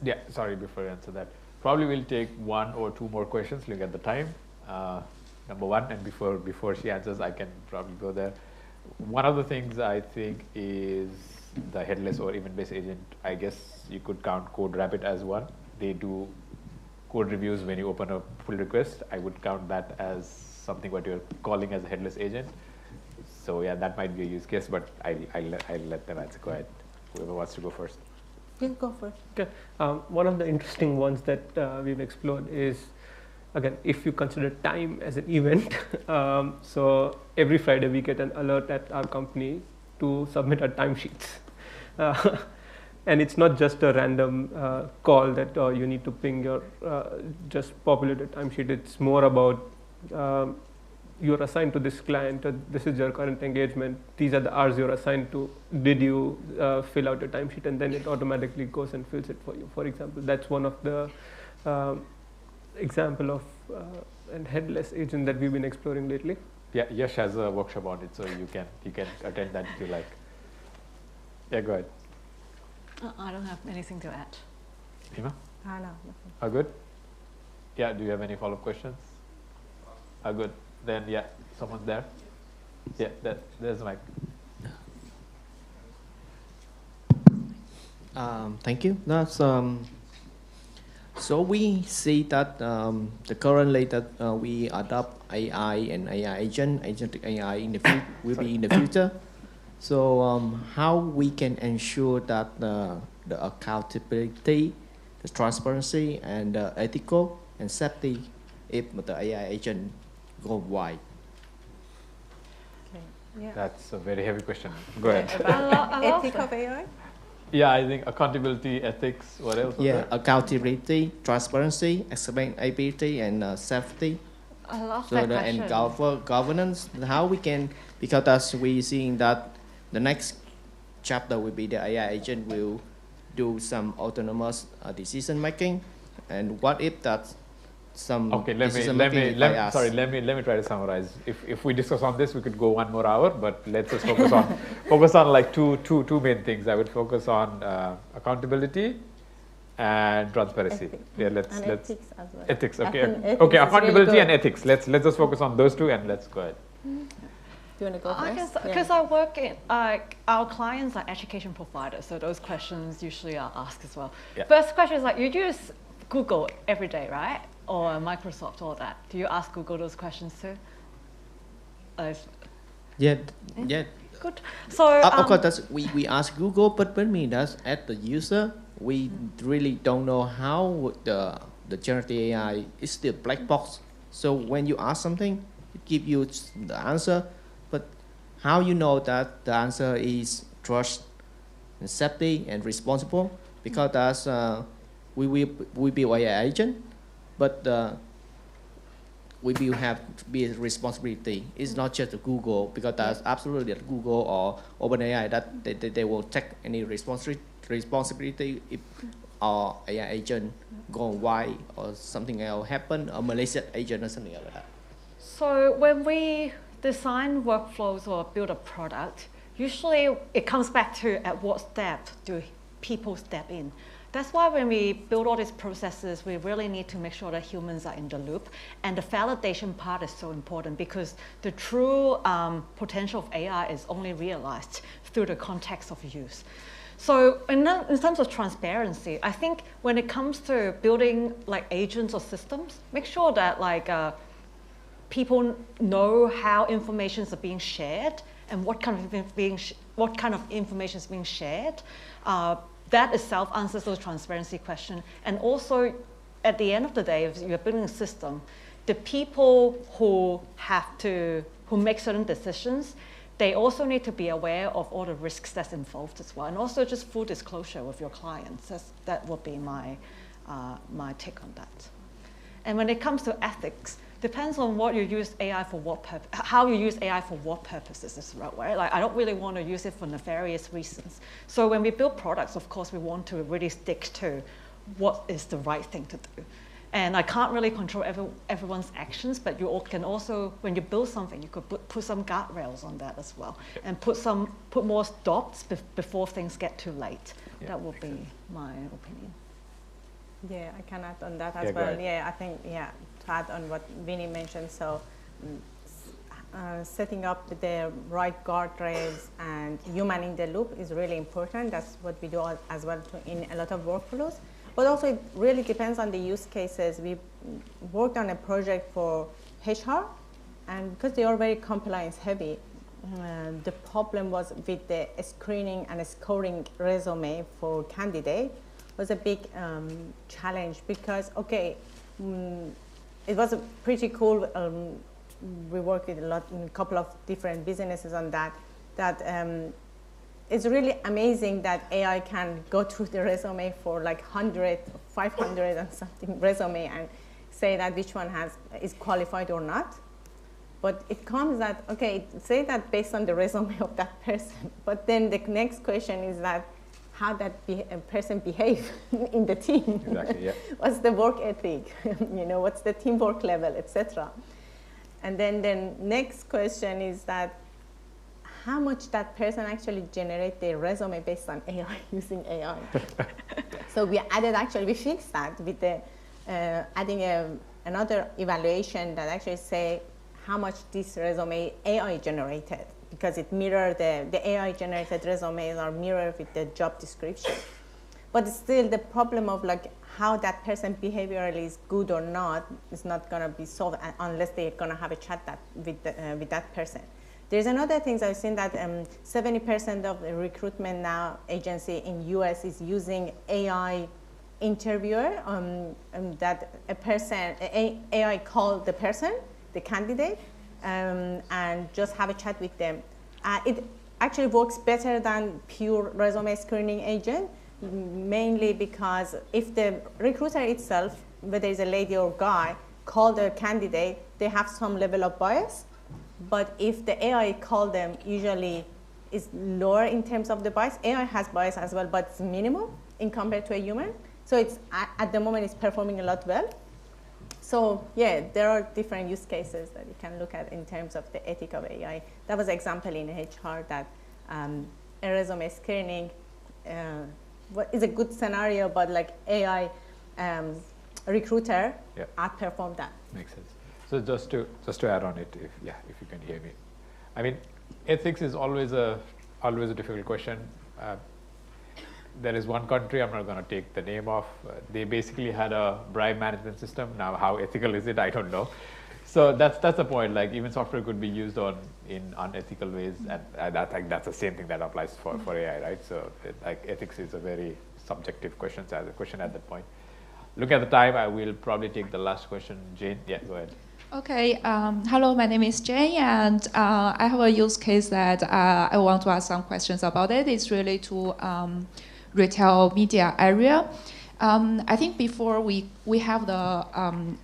Yeah, sorry, before I answer that. Probably we'll take one or two more questions, look at the time. Number one, and before she answers, I can probably go there. One of the things I think is the headless or event-based agent. I guess you could count CodeRabbit as one. They do code reviews when you open a pull request. I would count that as something what you're calling as a headless agent. So yeah, that might be a use case, but I'll let them answer. Go ahead. Whoever wants to go first. Yeah, go first. Okay. One of the interesting ones that we've explored is, again, if you consider time as an event. So every Friday we get an alert at our company to submit our timesheets. And it's not just a random call that you need to ping your just populate a timesheet. It's more about you're assigned to this client, this is your current engagement, these are the hours you're assigned to, did you fill out your timesheet, and then it automatically goes and fills it for you. For example, that's one of the example of an headless agent that we've been exploring lately. Yeah, Yash has a workshop on it, so you can attend that if you like. Yeah, go ahead. I don't have anything to add. Hima? No, nothing. Are good? Yeah, do you have any follow-up questions? Are good. Then, yeah, someone's there. Yeah, there's the mic. Thank you. That's so we see that the currently that we adopt AI and AI agent, agentic AI in the will be in the future. So how we can ensure that the accountability, the transparency, and ethical and safety if the AI agent go wide? Okay. Yeah. That's a very heavy question. Go ahead. Ethic of AI? Yeah, I think accountability, ethics, what else? Yeah, accountability, transparency, explainability, and safety. I love so that the, question. And governance, how we can, because as we seeing that the next chapter will be the AI agent will do some autonomous decision making, and what if that some okay, let me try to summarize. If we discuss on this, we could go 1 more hour, but let's just focus on like two main things. I would focus on accountability and transparency. Ethics. Yeah, let's ethics as well. Ethics. Okay, ethics okay. Accountability really and ethics. Let's just focus on those two, and let's go ahead. Do you want to go first? Because I work in, our clients are education providers, so those questions usually are asked as well. Yeah. First question is like, you use Google every day, right? Or Microsoft, all that. Do you ask Google those questions too? Yeah. Good. So of course, we ask Google, but when we does as the user, we really don't know how the generative AI is still black box. So when you ask something, it gives you the answer, but how you know that the answer is trust, and safety, and responsible? Because that's we build AI agent, but we will have to be a responsibility. It's not just Google, because that's absolutely Google or OpenAI that they will take any responsibility if our AI agent gone wild or something else happen, or malicious agent or something like that. So when we design workflows or build a product, usually it comes back to at what step do people step in. That's why when we build all these processes, we really need to make sure that humans are in the loop. And the validation part is so important, because the true potential of AI is only realized through the context of use. So in terms of transparency, I think when it comes to building like agents or systems, make sure that like people know how information is being shared and what kind of information is being shared. That itself answers those transparency questions. And also, at the end of the day, if you're building a system, the people who make certain decisions, they also need to be aware of all the risks that's involved as well. And also just full disclosure with your clients. That would be my take on that. And when it comes to ethics, depends on what you use AI for what purpose, how you use AI for what purposes as well, right? Like I don't really want to use it for nefarious reasons. So when we build products, of course, we want to really stick to what is the right thing to do. And I can't really control everyone's actions, but you can also, when you build something, you could put some guardrails on that as well, and put more stops before things get too late. Yeah, that would be my opinion. Yeah, I can add on that as well. Yeah, I think, to add on what Winnie mentioned, so setting up the right guardrails and human in the loop is really important. That's what we do as well in a lot of workflows. But also it really depends on the use cases. We worked on a project for HR, and because they are very compliance heavy, the problem was with the screening and scoring resume for candidate was a big challenge, because, it was pretty cool. We worked with a couple of different businesses on that. It's really amazing that AI can go through the resume for like 100, 500 and something resume and say that which one is qualified or not. But it comes that, say that based on the resume of that person. But then the next question is that how that person behave in the team. Exactly, yeah. What's the work ethic? What's the teamwork level, etc. And then the next question is that how much that person actually generate their resume based on AI, using AI. So we fixed that with adding another evaluation that actually say how much this resume AI generated, because it mirrored the AI generated resumes are mirrored with the job description. But still the problem of like how that person behaviorally is good or not is not gonna be solved unless they're gonna have a chat with that person. There's another thing I've seen that 70% of the recruitment now agency in US is using AI interviewer, that AI call the person, the candidate, and just have a chat with them. It actually works better than pure resume screening agent, mainly because if the recruiter itself, whether it's a lady or guy, call the candidate, they have some level of bias. But if the AI call them, usually is lower in terms of the bias. AI has bias as well, but it's minimal in compared to a human. So it's at the moment it's performing a lot well. So yeah, there are different use cases that you can look at in terms of the ethic of AI. That was an example in HR that a resume screening is a good scenario, but like AI recruiter outperformed that. Makes sense. So just to add on it, if you can hear me, I mean, Ethics is always a difficult question. There is one country, I'm not going to take the name of, they basically had a bribe management system. Now, how ethical is it? I don't know. So that's the point. Like, even software could be used in unethical ways, and I think that's the same thing that applies for AI, right? So, like, ethics is a very subjective question at that point. Look at the time. I will probably take the last question. Jane, yeah, go ahead. Okay. Hello, my name is Jane, and I have a use case that I want to ask some questions about it. It's related to retail media area. I think before we have the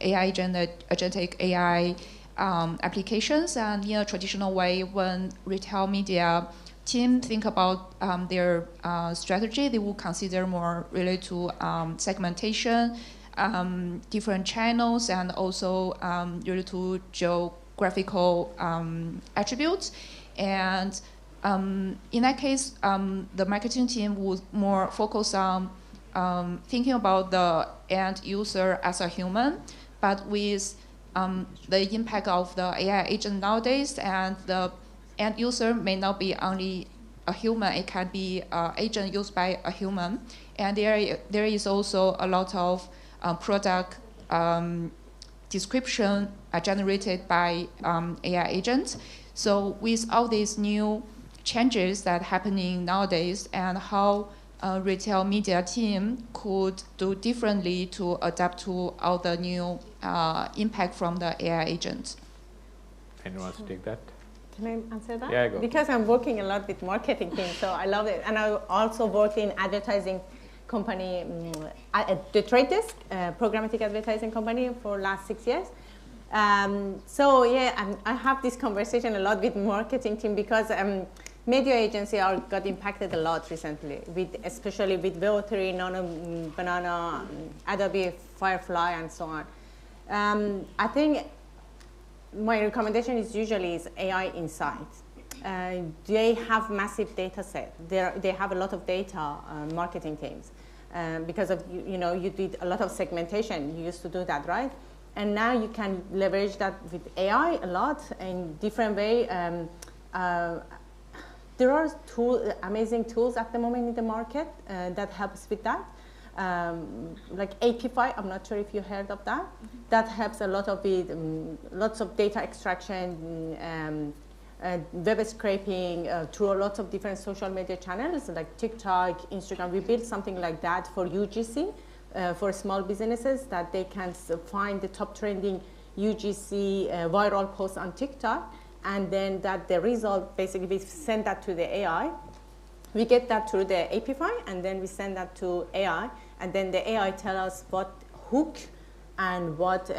AI agentic AI applications, and in a traditional way, when retail media team think about their strategy, they will consider more related to segmentation, different channels, and also related to geographical attributes. And in that case, the marketing team would more focus on thinking about the end user as a human, but with the impact of the AI agent nowadays, and the end user may not be only a human, it can be an agent used by a human. And there is also a lot of product description generated by AI agents. So with all these new changes that are happening nowadays, and how retail media team could do differently to adapt to all the new impact from the AI agents. Anyone wants to take that? Can I answer that? Yeah, go. Because I'm working a lot with marketing teams, so I love it. And I also work in advertising company, the Trade Desk, programmatic advertising company for last 6 years. So yeah, I have this conversation a lot with marketing team, because media agency got impacted a lot recently, especially with VO3, Nano, Banana, Adobe Firefly, and so on. I think my recommendation is usually AI Insights. They have massive data set. They have a lot of data, marketing teams, because of you did a lot of segmentation. You used to do that, right? And now you can leverage that with AI a lot in different way. There are amazing tools at the moment in the market that helps with that. Like Apify, I'm not sure if you heard of that. That helps a lot of with lots of data extraction, web scraping through a lot of different social media channels like TikTok, Instagram. We built something like that for UGC, for small businesses, that they can find the top trending UGC viral posts on TikTok, and then that the result, basically we send that to the AI. We get that through the Apify, and then we send that to AI, and then the AI tell us what hook and what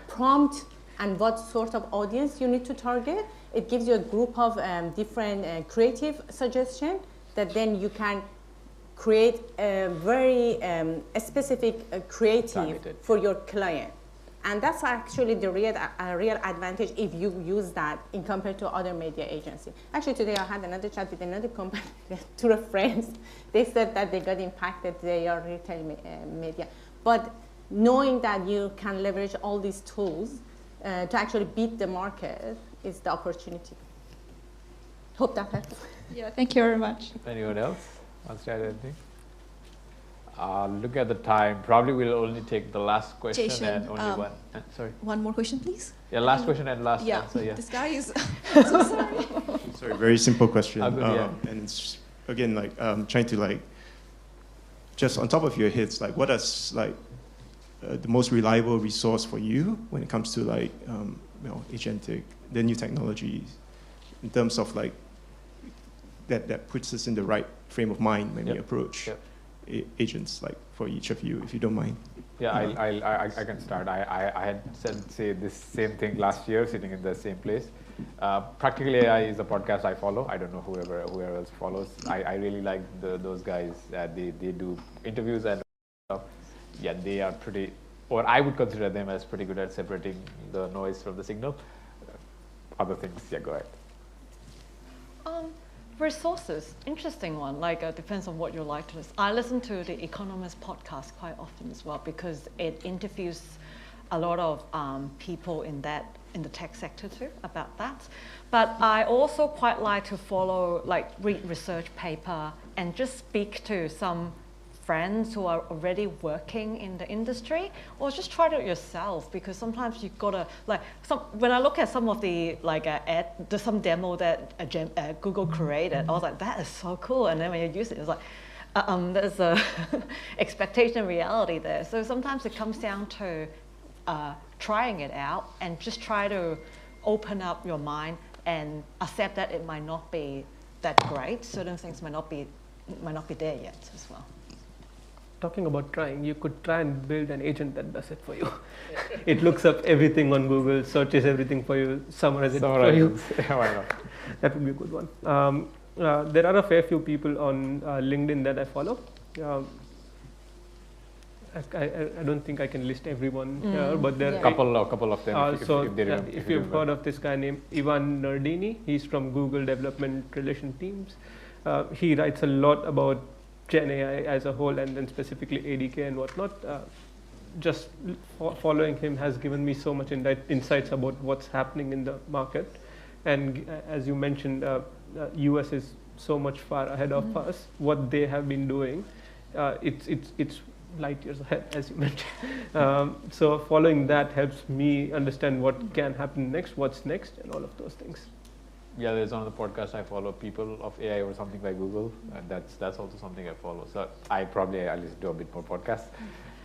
prompt and what sort of audience you need to target. It gives you a group of different creative suggestions that then you can create a very specific creative targeted for your client. And that's actually the real advantage if you use that in compared to other media agencies. Actually, today I had another chat with another company, two friends. They said that they got impacted, they are retail media. But knowing that you can leverage all these tools to actually beat the market is the opportunity. Hope that helps. Yeah, thank you very much. Anyone else wants to add anything? Look at the time. Probably we'll only take the last question Jason, and only one. Sorry. One more question, please. Yeah, last question and last answer. Yeah. This guy is so sorry. Sorry, very simple question. Good, and it's, again, like trying to like just on top of your hits, like what is like the most reliable resource for you when it comes to like agentic, the new technologies, in terms of like that puts us in the right frame of mind when we approach agents, like for each of you, if you don't mind. Yeah, I can start. I had said this same thing last year, sitting in the same place. Practically AI is a podcast I follow. I don't know whoever else follows. I really like those guys. They do interviews and stuff. Yeah, they are pretty, or I would consider them as pretty good at separating the noise from the signal. Other things, yeah, go ahead. Resources, interesting one, like depends on what you like to listen. I listen to the Economist podcast quite often as well, because it interviews a lot of people in that in the tech sector too about that. But I also quite like to follow, like read research paper and just speak to some friends who are already working in the industry, or just try it yourself, because sometimes you've got to, like, when I look at some of the, like, there's some demo that Google created, I was like, that is so cool. And then when you use it, it's like, there's a expectation reality there. So sometimes it comes down to trying it out and just try to open up your mind and accept that it might not be that great. Certain things might not be there yet as well. Talking about trying, you could try and build an agent that does it for you. It looks up everything on Google, searches everything for you, summarizes it for you. Why not? That would be a good one. There are a fair few people on LinkedIn that I follow. I don't think I can list everyone here, but there are a couple of them. If you've heard of this guy named Ivan Nardini, he's from Google Development Relation Teams. He writes a lot about Gen AI as a whole, and then specifically ADK and whatnot. Just following him has given me so much insights about what's happening in the market. And as you mentioned, US is so much far ahead of us. What they have been doing, it's light years ahead, as you mentioned. So following that helps me understand what can happen next, what's next, and all of those things. Yeah, there's another podcast I follow, People of AI or something by Google, and that's also something I follow. So I listen to a bit more podcasts,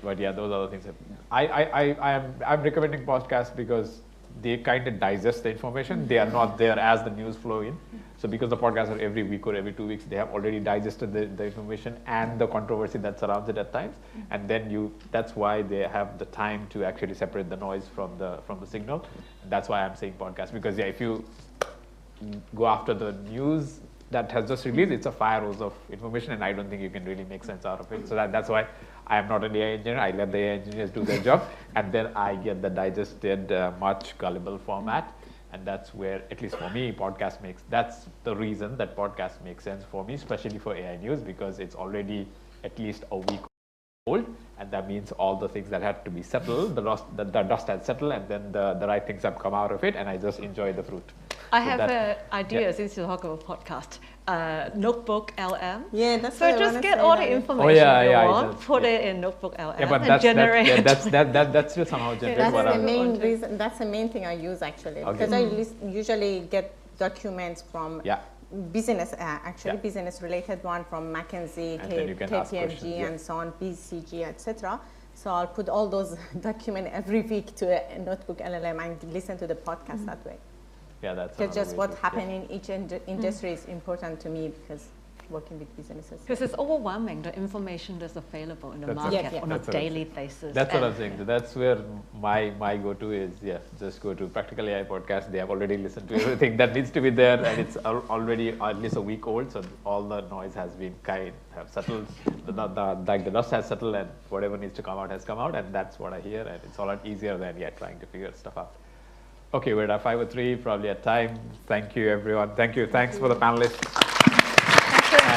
but yeah, those are the things. I'm recommending podcasts because they kind of digest the information. They are not there as the news flow in. So because the podcasts are every week or every 2 weeks, they have already digested the information and the controversy that surrounds it at times. And then that's why they have the time to actually separate the noise from the signal. And that's why I'm saying podcast, because yeah, if you go after the news that has just released, it's a fire hose of information, and I don't think you can really make sense out of it. So that's why I am not an AI engineer. I let the AI engineers do their job, and then I get the digested, much gullible format. And that's where, at least for me, that's the reason that podcast makes sense for me, especially for AI news, because it's already at least a week old, and that means all the things that had to be settled, the dust had settled, and then the right things have come out of it, and I just enjoy the fruit. I have an idea since you talk about podcast. Notebook LM. Yeah, that's so just get all the information you want, put it in Notebook LM, and generate. That's still somehow generate. That's the main reason. That's the main thing I use actually, because I usually get documents from. Business, business related one from McKinsey, KPMG, and so on, BCG, etc. So I'll put all those documents every week to a Notebook LLM and listen to the podcast that way. Yeah, that's because just what happened in each industry is important to me, because working with businesses. Because it's overwhelming, the information that's available in the market on a daily basis. That's what I'm saying. That's where my go-to is, just go to Practical AI podcast. They have already listened to everything that needs to be there, and it's already at least a week old, so all the noise has been have settled, the dust has settled, and whatever needs to come out has come out, and that's what I hear, and it's a lot easier than trying to figure stuff out. Okay, we're at 5:03, probably at time. Thank you, everyone. Thanks for the panelists.